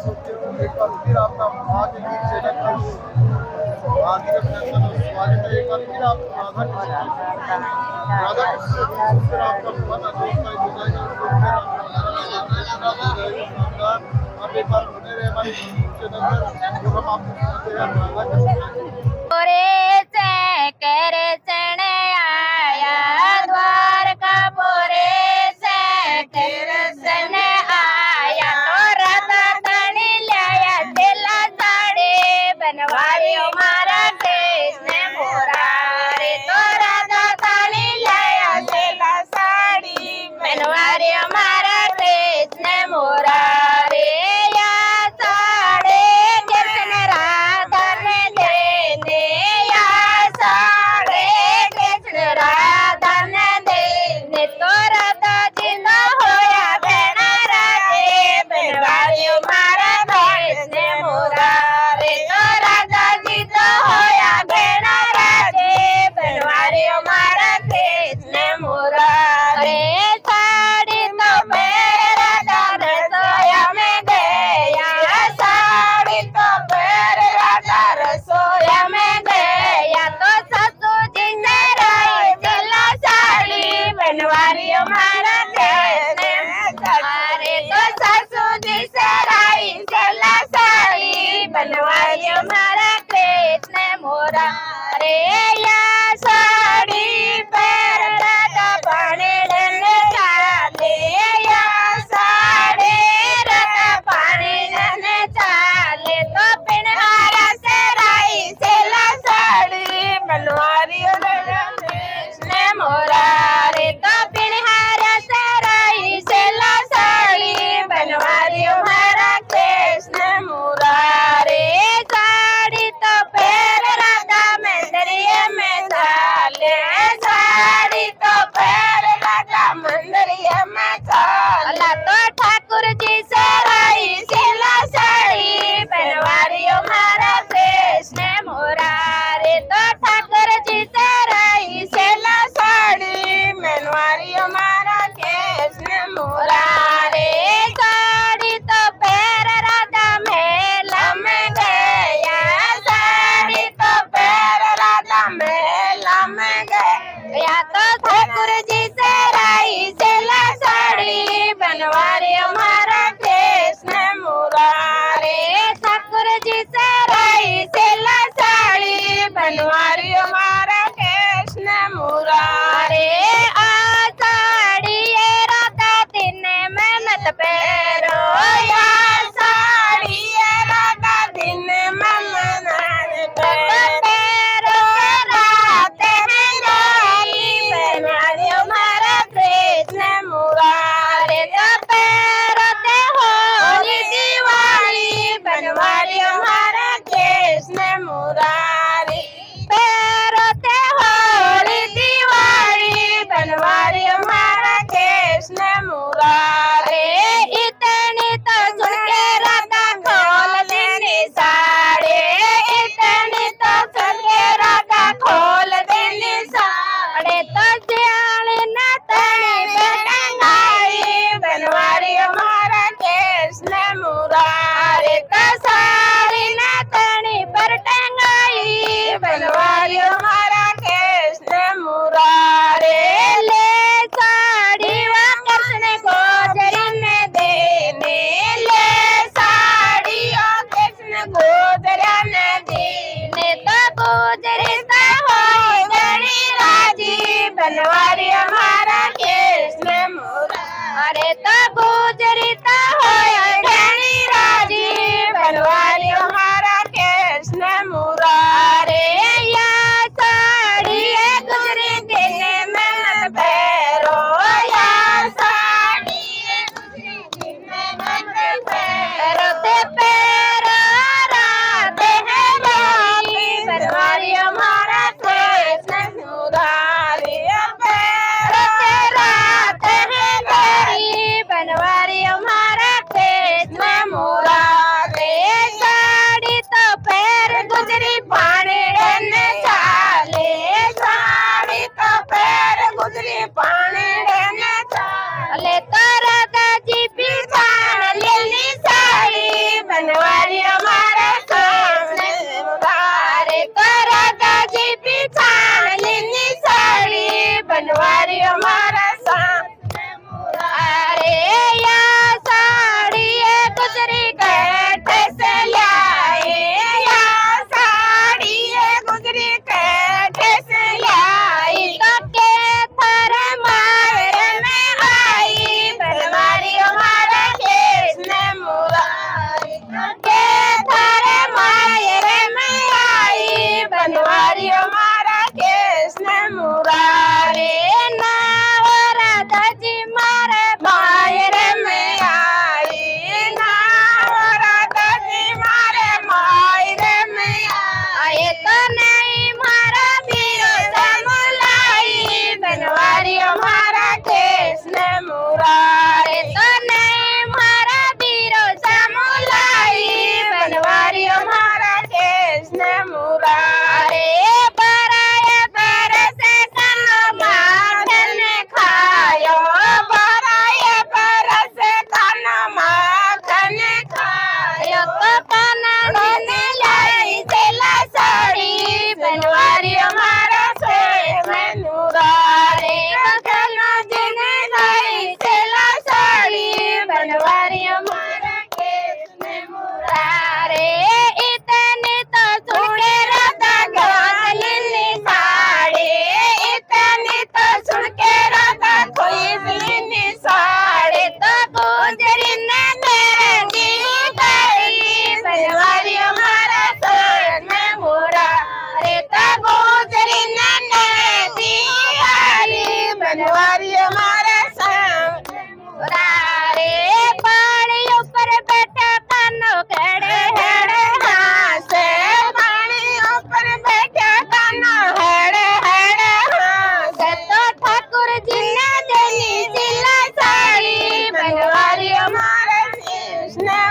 एक बार फिर आपका भाग्य गीत चैनल पर हार्दिक अभिनंदन और स्वागत है। एक बार फिर आप राधा कृष्ण गीत सुनकर आपका मन आनंदित हो जाएगा और सुनकर आपका शानदार। आप एक बार बने रहे हमारे यूट्यूब चैनल पर जो हम आपको सुनाते हैं राधा कृष्ण। आया द्वारका पोरे से कृष्ण आया तो राधा तणी लाया तेला साड़े बनवारी मारा कृष्ण मुरारे तो राधा तणी लाया तेला साड़ी बनवारी मारा कृष्ण मुरारे या साड़े कृष्ण राधा ने देने या साड़े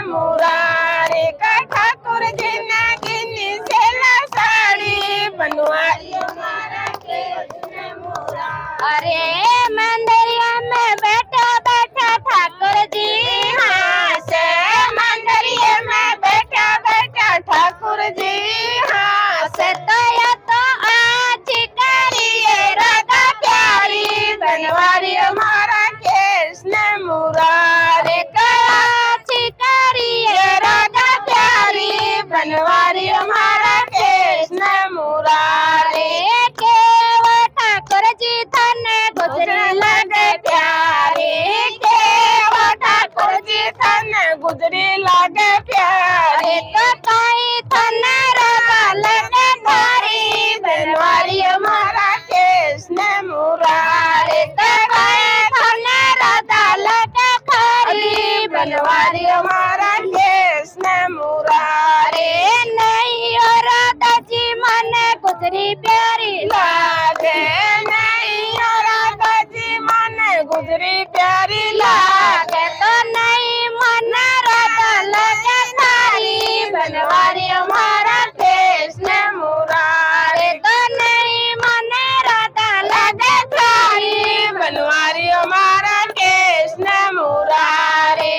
मुरारी का ठाकुर जी ने गिनी सेला साड़ी बनवारी हमारा कृष्ण मुरारी। अरे मंदिरिया में बैठा बैठा ठाकुर जी हाँ से मंदिरिया में बैठा बैठा ठाकुर जी हाँ से तो या तो आज करिए राधा प्यारी बनवारी हमारा कृष्ण मुरारी का आज करिए राधा प्यारी बनवारी हमारा कृष्ण मुरारी के वो ठाकुर जी थने गुजरी लगे प्यारी के वो ठाकुर जी थने गुजरी लगे प्यारी तो कहीं थने राधा लगे थारी बनवारी हमारा कृष्ण मुरारी तो कहीं थने राधा लगे थारी बनवारी हमारा कृष्ण मुरारी नहीं और राधा जी मन गुजरी प्यारी लागे नहीं और राधा जी मन गुजरी प्यारी लागे तो नहीं मन राधा लगे थारी बनवारी हमारा कृष्ण मुरारी तो नहीं मन राधा लगे थारी बनवारी हमारा कृष्ण मुरारी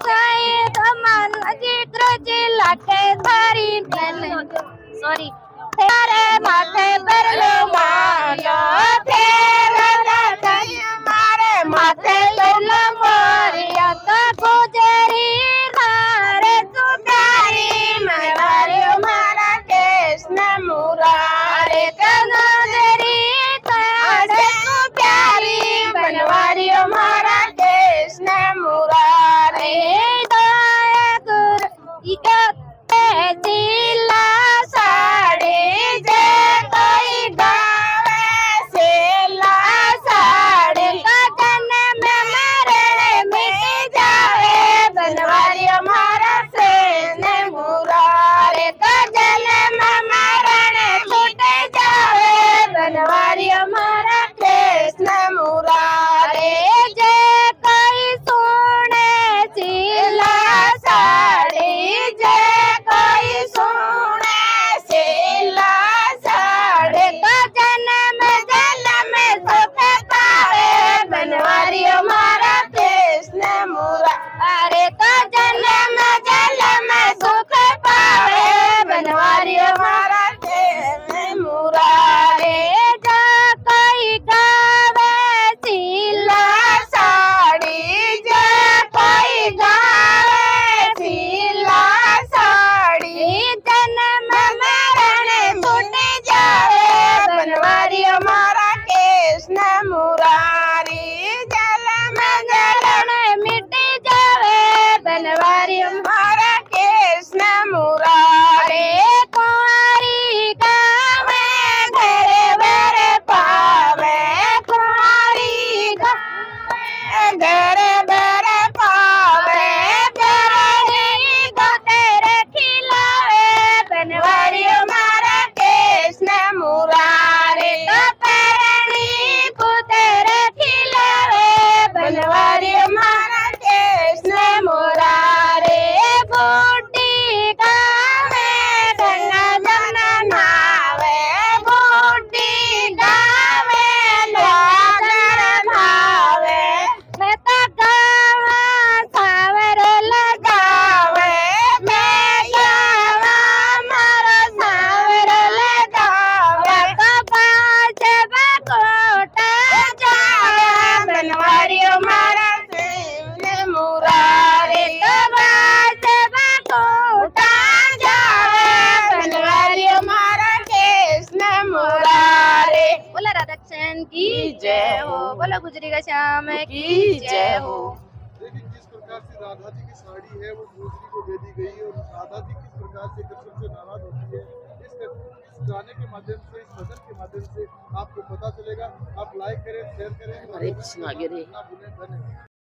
साईं धमन जी कृजी लागे थारी सॉरी तेरे माथे पर लो मारो तेरा दादा हमारे माथे पर लो मोरिया तो गुजरी धारे तू प्यारी मनवारी हमारा कृष्ण मुरारी तो गुजरी धारे तू प्यारी बनवारी हमारा कृष्ण मुरारी दया गुरु सिला साड़ी जे कोई गावे सिला साड़ी का जन्म मरण मिट जावे बनवारी हमारा कृष्ण मुरारी का जन्म मरण छूट जावे बनवारी हमारा कृष्ण मुरारी जे कोई सुने सिला साड़ी जे कोई सुने सिला साड़ी तो जन्म जन्म सुख पावे बनवारी हमारा कृष्ण मुरारी तो जन्म जन्म सुख पावे बनवारी हमारा कृष्ण मुरारी जो कोई गावे सिला साड़ी जो कोई गावे सिला साड़ी जन्म मरण छूट जावे बनवारी हमारा कृष्ण मुरारी जन्म जलन मिट जावे बनवारी हमारा कृष्ण मुरारी कुंवारी गावे घर वर पावे कुंवारी गावे घर वर पावे प्यारी को तेरे खिलावे बनवारी हमारा कृष्ण मुरारी तो प्यारी को तेरे खिलावे बनवारी हमारा कृष्ण मुरारी बूटी गावे गंगा जमुना नहावे बूटी गावे सागर नहावे मैं तो गावा सावर लगावे मैं गावा मारो सावर लगावे तो बाज बकोटा जावे बनवारी हमारा कृष्ण मुरारी तो बाज बकोटा जावे बनवारी हमारा कृष्ण मुरारी। बोला राधा कृष्ण की जय हो बोला गुजरी का श्याम की जय हो। देखिए किस प्रकार से राधा जी की साड़ी है वो दूसरी को दे दी गई है और राधा जी किस प्रकार से कृष्ण से नाराज होती है इस गाने के माध्यम से इस भजन के माध्यम से आपको पता चलेगा। आप लाइक करें शेयर करें हरे कृष्ण आगे रे। ना भूलें। धन्यवाद।